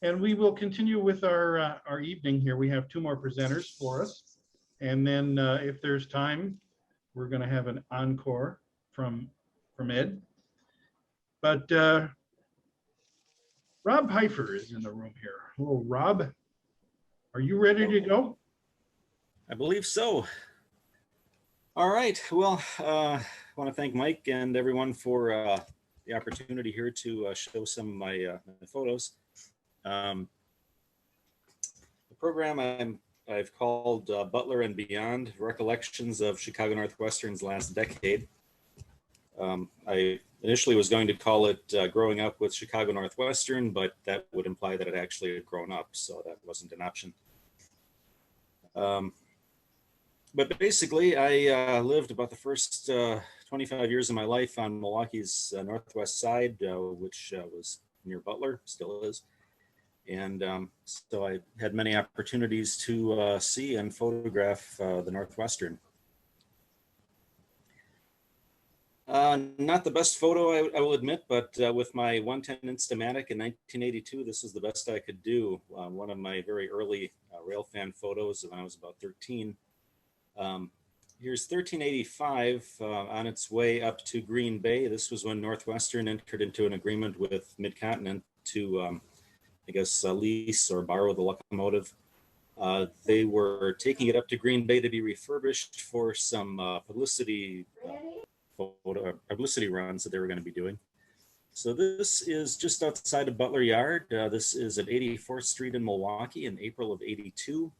And we will continue with our evening here. We have two more presenters for us. And then if there's time, we're going to have an encore from Ed. But Rob Pfeiffer is in the room here. Hello, Rob. Are you ready to go? I believe so. All right. Well, I want to thank Mike and everyone for the opportunity here to show some of my photos. The program I've called Butler and Beyond, Recollections of Chicago Northwestern's Last Decade. I initially was going to call it Growing Up with Chicago Northwestern, but that would imply that it actually had grown up, so that wasn't an option. But basically, I lived about the first 25 years of my life on Milwaukee's northwest side, which was near Butler, still is. And so I had many opportunities to see and photograph the Northwestern. Not the best photo, I will admit, but with my 110 Instamatic in 1982, this is the best I could do. One of my very early railfan photos when I was about 13. Here's 1385 on its way up to Green Bay. This was when Northwestern entered into an agreement with Mid-Continent to, I guess, lease or borrow the locomotive. They were taking it up to Green Bay to be refurbished for some publicity runs that they were going to be doing. So this is just outside of Butler Yard. This is at 84th Street in Milwaukee in April of '82.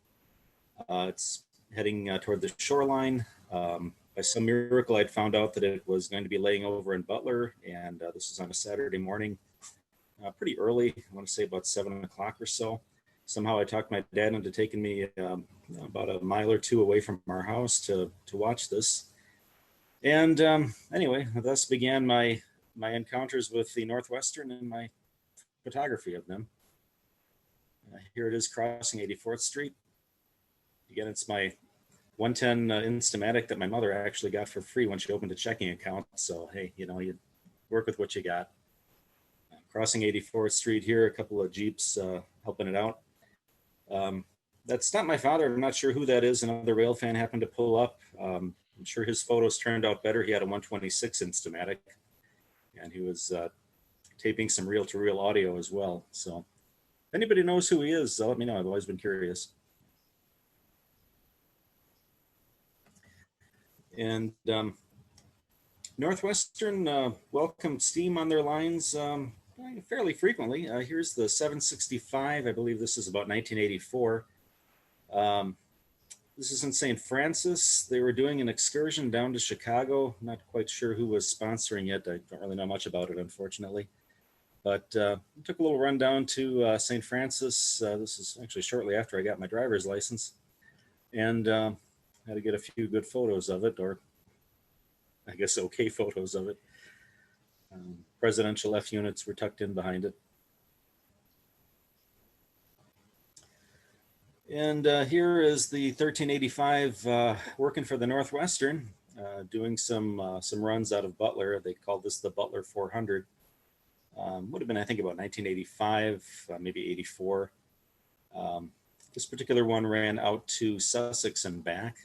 It's heading toward the shoreline. By some miracle, I'd found out that it was going to be laying over in Butler, and this was on a Saturday morning, pretty early. I want to say about 7 o'clock or so. Somehow I talked my dad into taking me about a mile or two away from our house to watch this. And anyway, thus began my encounters with the Northwestern and my photography of them. Here it is crossing 84th Street. Again, it's my 110 Instamatic that my mother actually got for free when she opened a checking account. So, hey, you know, you work with what you got. Crossing 84th Street here, a couple of Jeeps helping it out. That's not my father. I'm not sure who that is. Another rail fan happened to pull up. I'm sure his photos turned out better. He had a 126 Instamatic, and he was taping some reel-to-reel audio as well. So if anybody knows who he is, let me know. I've always been curious. And Northwestern welcomed steam on their lines fairly frequently. Here's the 765. I believe this is about 1984. This is in St. Francis. They were doing an excursion down to Chicago. I'm not quite sure who was sponsoring it. I don't really know much about it, unfortunately. But took a little run down to St. Francis. This is actually shortly after I got my driver's license. And had to get a few good photos of it, or I guess okay photos of it. Presidential F units were tucked in behind it. And here is the 1385 working for the Northwestern, doing some runs out of Butler. They called this the Butler 400. Would have been, I think, about 1985, maybe 84. This particular one ran out to Sussex and back.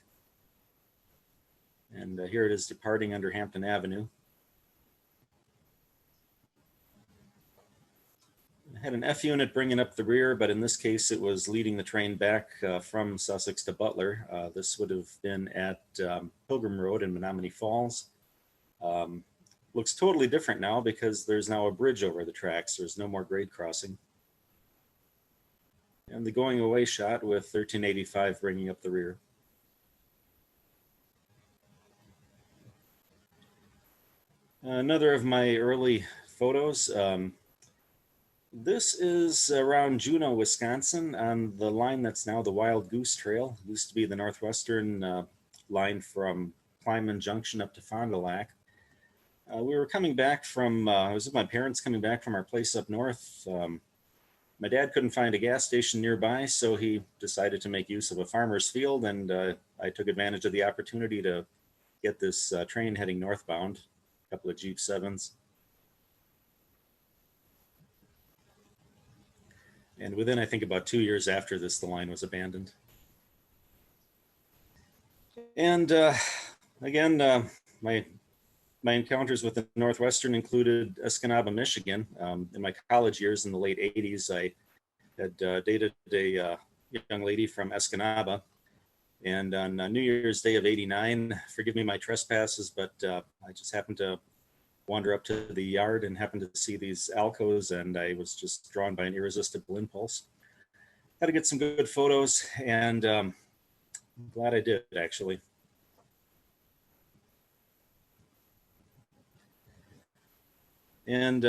And here it is departing under Hampton Avenue. It had an F unit bringing up the rear, but in this case, it was leading the train back from Sussex to Butler. This would have been at Pilgrim Road in Menominee Falls. Looks totally different now because there's now a bridge over the tracks. There's no more grade crossing. And the going away shot with 1385 bringing up the rear. Another of my early photos. This is around Juneau, Wisconsin, on the line that's now the Wild Goose Trail. It used to be the Northwestern line from Kleinman Junction up to Fond du Lac. We were coming back from, I was with my parents coming back from our place up north. My dad couldn't find a gas station nearby, so he decided to make use of a farmer's field, and I took advantage of the opportunity to get this train heading northbound. Couple of Jeep 7s. And within, I think, about 2 years after this, the line was abandoned. And again, my encounters with the Northwestern included Escanaba, Michigan. In my college years in the late 80s, I had dated a young lady from Escanaba. And on New Year's Day of '89, forgive me my trespasses, but I just happened to wander up to the yard and happened to see these alcos, and I was just drawn by an irresistible impulse. Had to get some good photos, and I'm glad I did, actually. And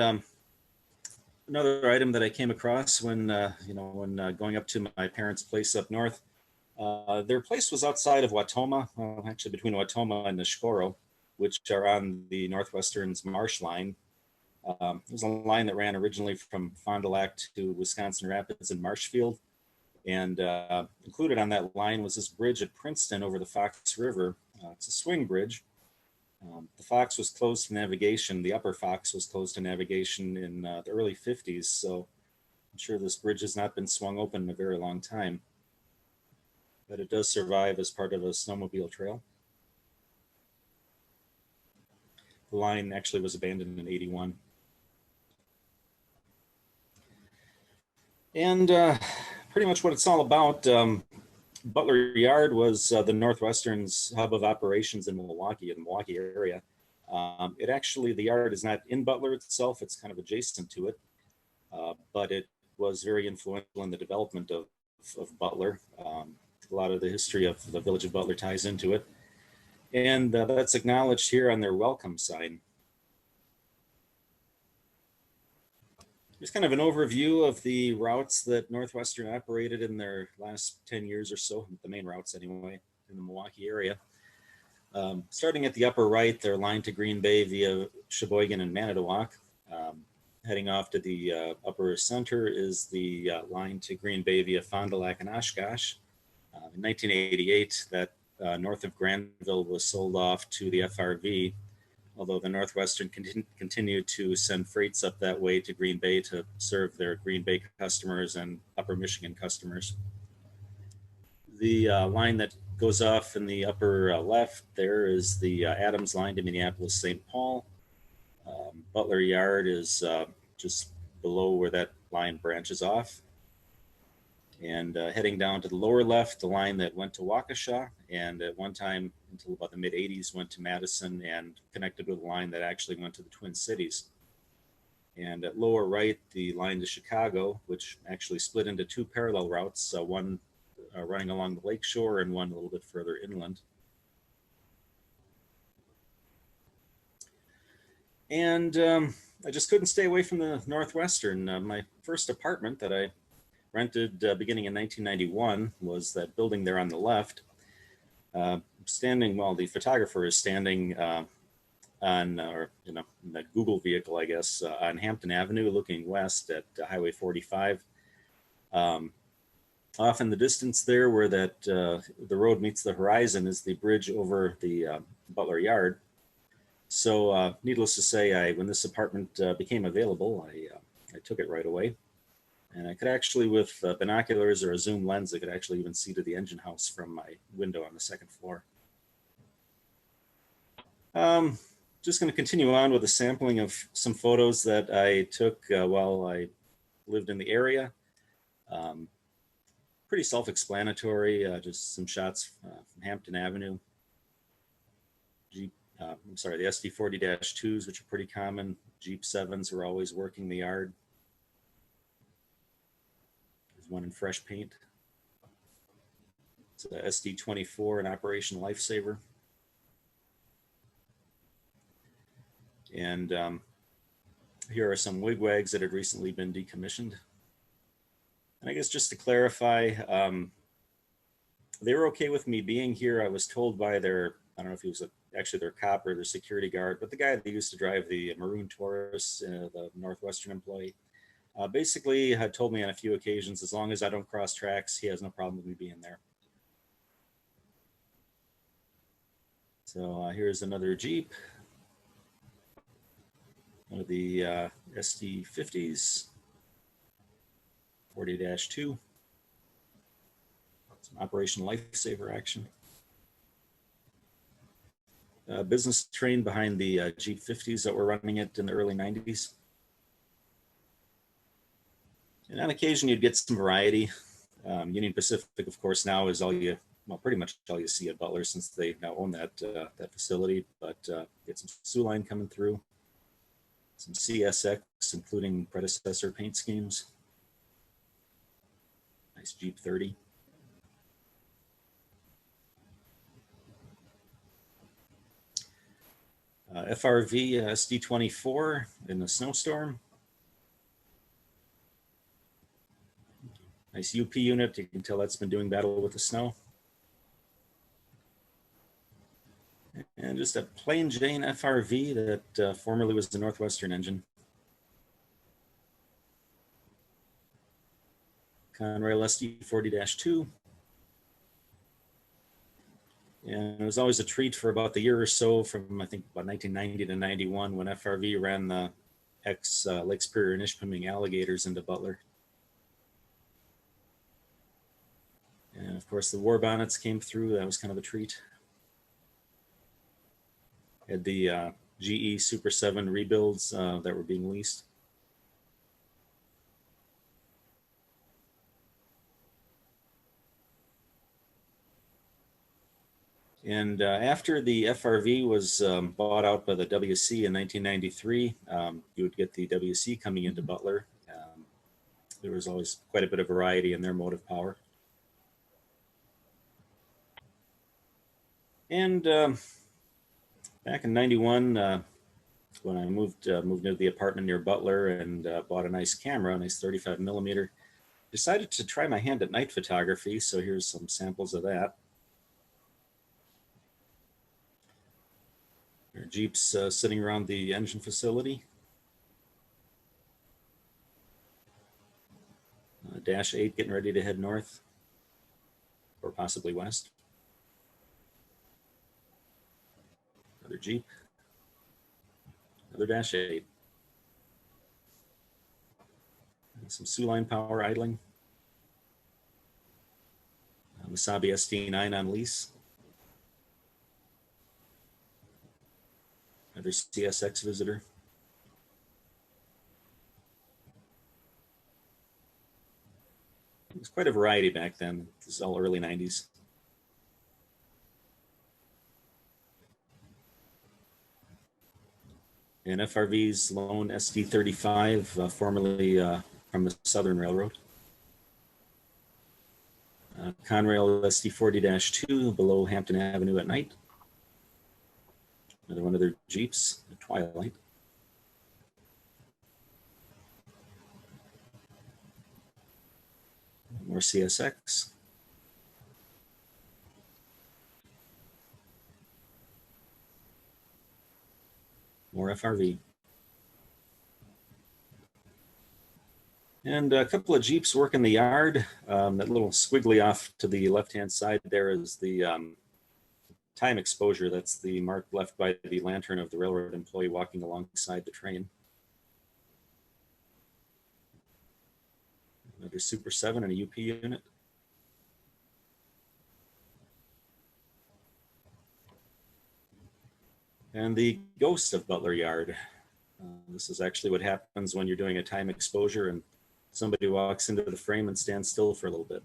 another item that I came across when going up to my parents' place up north, their place was outside of Watoma, actually between Watoma and Nishkoro, which are on the Northwestern's Marsh Line. It was a line that ran originally from Fond du Lac to Wisconsin Rapids and Marshfield. And included on that line was this bridge at Princeton over the Fox River. It's a swing bridge. The Fox was closed to navigation. The upper Fox was closed to navigation in the early 50s. So I'm sure this bridge has not been swung open in a very long time. But it does survive as part of a snowmobile trail. The line actually was abandoned in '81. And pretty much what it's all about. Butler Yard was the Northwestern's hub of operations in the Milwaukee area. The yard is not in Butler itself, it's kind of adjacent to it, but it was very influential in the development of Butler. A lot of the history of the village of Butler ties into it. And that's acknowledged here on their welcome sign. Here's kind of an overview of the routes that Northwestern operated in their last 10 years or so, the main routes anyway, in the Milwaukee area. Starting at the upper right, their line to Green Bay via Sheboygan and Manitowoc. Heading off to the upper center is the line to Green Bay via Fond du Lac and Oshkosh. In 1988, that north of Granville was sold off to the FRV, although the Northwestern continued to send freights up that way to Green Bay to serve their Green Bay customers and Upper Michigan customers. The line that goes off in the upper left there is the Adams line to Minneapolis-St. Paul. Butler Yard is just below where that line branches off. And heading down to the lower left, the line that went to Waukesha, and at one time until about the mid 80s went to Madison and connected with a line that actually went to the Twin Cities. And at lower right, the line to Chicago, which actually split into two parallel routes, one running along the lakeshore and one a little bit further inland. And I just couldn't stay away from the Northwestern. My first apartment that I rented beginning in 1991 was that building there on the left. The photographer is standing in that Google vehicle, I guess, on Hampton Avenue looking west at Highway 45. Off in the distance there where the road meets the horizon is the bridge over the Butler Yard. So needless to say, when this apartment became available, I took it right away. And I could actually, with binoculars or a zoom lens, I could actually even see to the engine house from my window on the second floor. Just going to continue on with a sampling of some photos that I took while I lived in the area. Pretty self-explanatory, just some shots from Hampton Avenue. The SD40-2s, which are pretty common. Jeep 7s were always working the yard. One in fresh paint. It's a SD24, an Operation Lifesaver. And here are some wigwags that had recently been decommissioned. And I guess just to clarify, they were okay with me being here. I was told by their, I don't know if he was actually their cop or their security guard, but the guy that used to drive the maroon Taurus, the Northwestern employee, basically had told me on a few occasions, as long as I don't cross tracks, he has no problem with me being there. So here's another Jeep, one of the SD50s. 40-2. Some Operation Lifesaver action. Business train behind the Jeep 50s that were running it in the early 90s. And on occasion, you'd get some variety. Union Pacific, of course, now is all you, well, pretty much all you see at Butler since they now own that facility. But get some Sioux Line coming through, some CSX, including predecessor paint schemes. Nice Jeep 30. FRV SD24 in the snowstorm. Nice UP unit. You can tell that's been doing battle with the snow. And just a plain Jane FRV that formerly was the Northwestern engine. Conrail SD 40-2. And it was always a treat for about the year or so from, I think, about 1990 to 91 when FRV ran the Lake Superior and Ishpeming alligators into Butler. And of course, the war bonnets came through. That was kind of a treat. Had the GE Super 7 rebuilds that were being leased. And after the FRV was bought out by the WC in 1993, you would get the WC coming into Butler. There was always quite a bit of variety in their motive power. And back in 91, when I moved into the apartment near Butler and bought a nice camera, a nice 35 millimeter, decided to try my hand at night photography. So here's some samples of that. Our Jeeps sitting around the engine facility. Dash 8 getting ready to head north or possibly west. Another Jeep. Another Dash 8. And some Sioux Line power idling. Wasabi SD9 on lease. Another CSX visitor. It was quite a variety back then. This is all early 90s. And FRV's lone SD35, formerly from the Southern Railroad. Conrail SD40-2 below Hampton Avenue at night. Another one of their Jeeps at twilight. More CSX. More FRV. And a couple of Jeeps working the yard. That little squiggly off to the left-hand side there is the time exposure. That's the mark left by the lantern of the railroad employee walking alongside the train. Another Super 7 and a UP unit. And the ghost of Butler Yard. This is actually what happens when you're doing a time exposure and somebody walks into the frame and stands still for a little bit.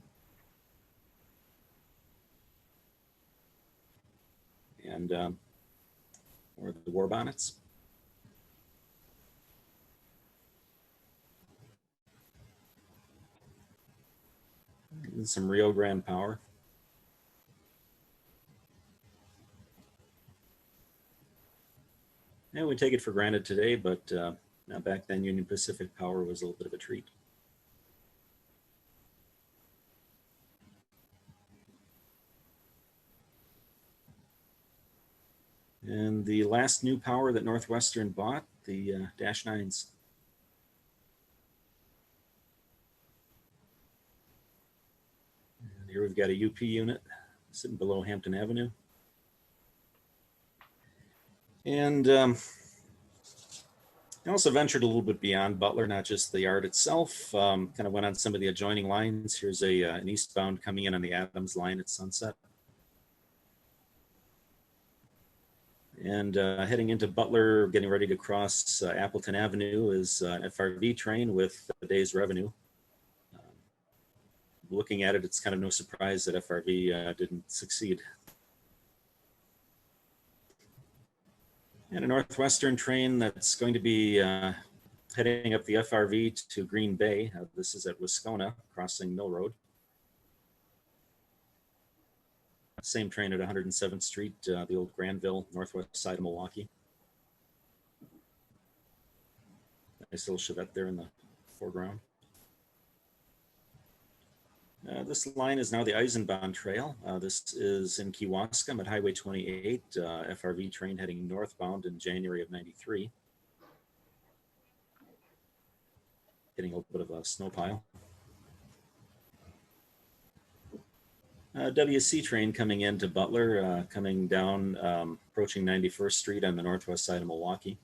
And or the war bonnets. And some Rio Grande power. Yeah, we take it for granted today, but back then Union Pacific power was a little bit of a treat. And the last new power that Northwestern bought, the Dash 9s. And here we've got a UP unit sitting below Hampton Avenue. And I also ventured a little bit beyond Butler, not just the yard itself. Kind of went on some of the adjoining lines. Here's an eastbound coming in on the Adams line at Sunset. And heading into Butler, getting ready to cross Appleton Avenue is an FRV train with a day's revenue. Looking at it, it's kind of no surprise that FRV didn't succeed. And a Northwestern train that's going to be heading up the FRV to Green Bay. This is at Wisconsin, crossing Mill Road. Same train at 107th Street, the old Granville, northwest side of Milwaukee. Nice little Chevette there in the foreground. This line is now the Eisenbahn Trail. This is in Kewaskum at Highway 28, FRV train heading northbound in January of '93. Getting a little bit of a snow pile. WC train coming into Butler, coming down, approaching 91st Street on the northwest side of Milwaukee.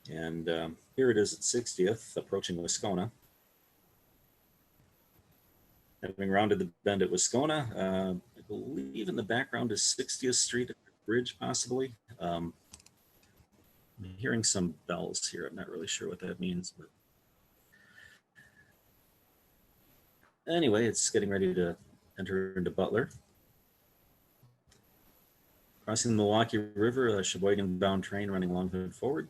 And here it is at 60th, approaching Wisconsin. Having rounded the bend at Wisconsin, I believe in the background is 60th Street Bridge, possibly. I'm hearing some bells here. I'm not really sure what that means, but anyway, it's getting ready to enter into Butler. Crossing the Milwaukee River, a Sheboygan-bound train running Longhood forward.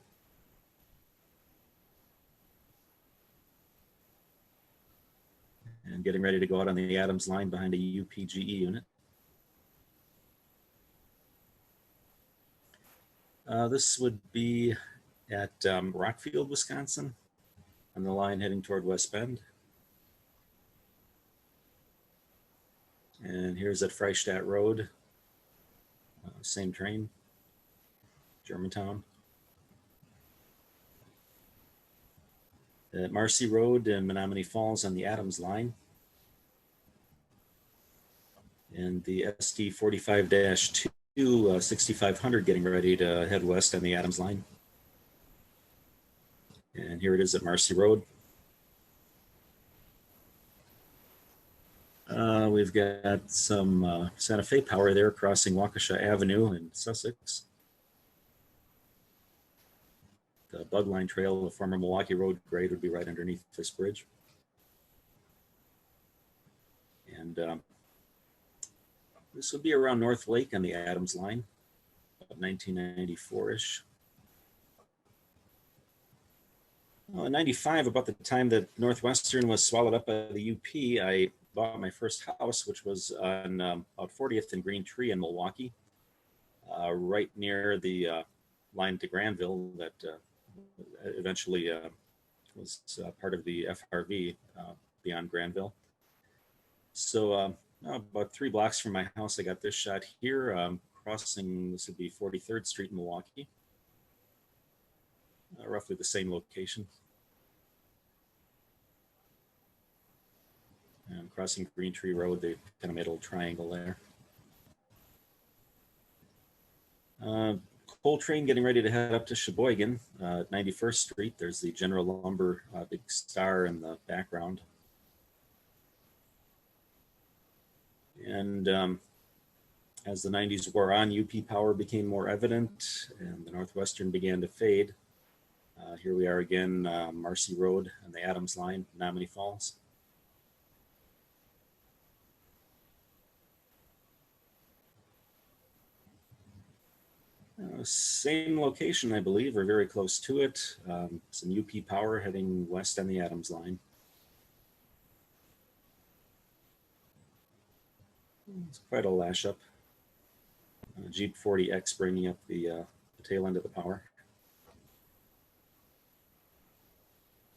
And getting ready to go out on the Adams line behind a UPGE unit. This would be at Rockfield, Wisconsin, on the line heading toward West Bend. And here's at Freistadt Road, same train, Germantown. At Marcy Road in Menominee Falls on the Adams line. And the SD 45-2 6500 getting ready to head west on the Adams line. And here it is at Marcy Road. We've got some Santa Fe power there crossing Waukesha Avenue in Sussex. The bug line trail, the former Milwaukee Road grade, would be right underneath this bridge. And this would be around North Lake on the Adams line, about 1994-ish. Well, in 95, about the time that Northwestern was swallowed up by the UP, I bought my first house, which was on about 40th and Green Tree in Milwaukee, right near the line to Granville that eventually was part of the FRV beyond Granville. So about 3 blocks from my house, I got this shot here, crossing, this would be 43rd Street in Milwaukee, roughly the same location. And crossing Green Tree Road, they kind of made a little triangle there. Coal train getting ready to head up to Sheboygan, 91st Street. There's the General Lumber big star in the background. And as the 90s wore on, UP power became more evident and the Northwestern began to fade. Here we are again, Marcy Road and the Adams line, Menominee Falls. Same location, I believe, or very close to it. Some UP power heading west on the Adams line. It's quite a lash up. Jeep 40X bringing up the tail end of the power.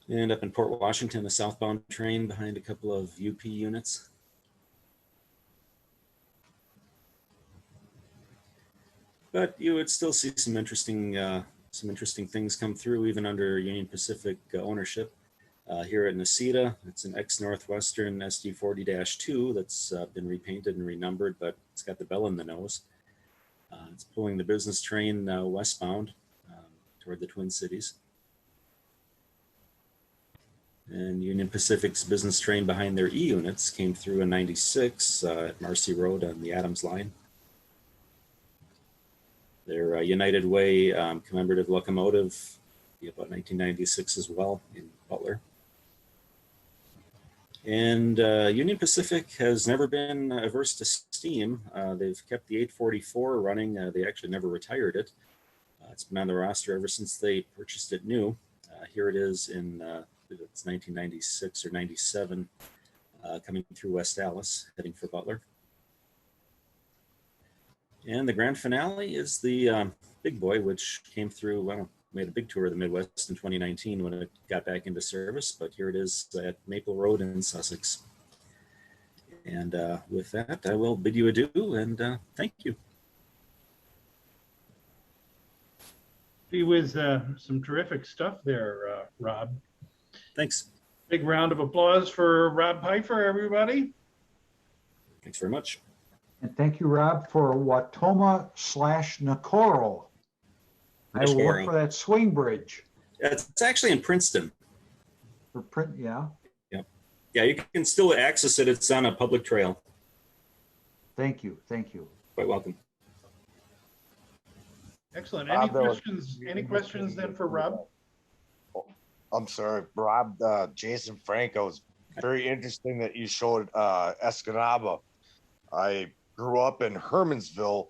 And up in Port Washington, the southbound train behind a couple of UP units. But you would still see some interesting things come through even under Union Pacific ownership. Here at Necedah, it's an ex-Northwestern SD40-2 that's been repainted and renumbered, but it's got the bell in the nose. It's pulling the business train westbound. toward the Twin Cities. And Union Pacific's business train behind their E units came through in 96 at Marcy Road on the Adams Line. Their United Way commemorative locomotive, about 1996 as well in Butler. And Union Pacific has never been averse to steam. They've kept the 844 running. They actually never retired it. It's been on the roster ever since they purchased it new. Here it is in it's 1996 or 97, coming through West Allis, heading for Butler. And the grand finale is the Big Boy, which came through, well, made a big tour of the Midwest in 2019 when it got back into service, but here it is at Maple Road in Sussex. And with that, I will bid you adieu and thank you. He was some terrific stuff there, Rob. Thanks. Big round of applause for Rob Pfeiffer, everybody. Thanks very much. And thank you, Rob, for Watoma/Nakoro. I will look for that swing bridge. It's actually in Princeton. For print, yeah. Yep. Yeah, you can still access it. It's on a public trail. Thank you. Thank you. Quite welcome. Excellent. Any questions? Any questions then for Rob? I'm sorry, Rob. Jason Franco, it's very interesting that you showed Escanaba. I grew up in Hermansville,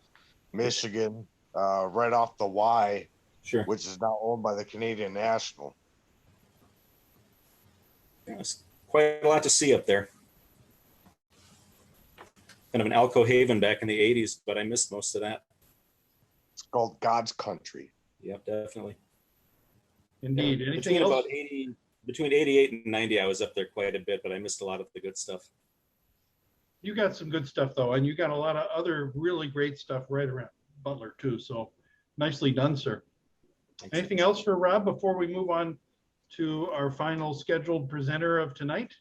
Michigan, right off the Y, Sure. which is now owned by the Canadian National. Yes, quite a lot to see up there. Kind of an Alco Haven back in the 80s, but I missed most of that. It's called God's Country. Yep, definitely. Indeed. Yeah, Anything else? Between 88 and 90, I was up there quite a bit, but I missed a lot of the good stuff. You got some good stuff though, and you got a lot of other really great stuff right around Butler too. So nicely done, sir. Thanks. Anything else for Rob before we move on to our final scheduled presenter of tonight?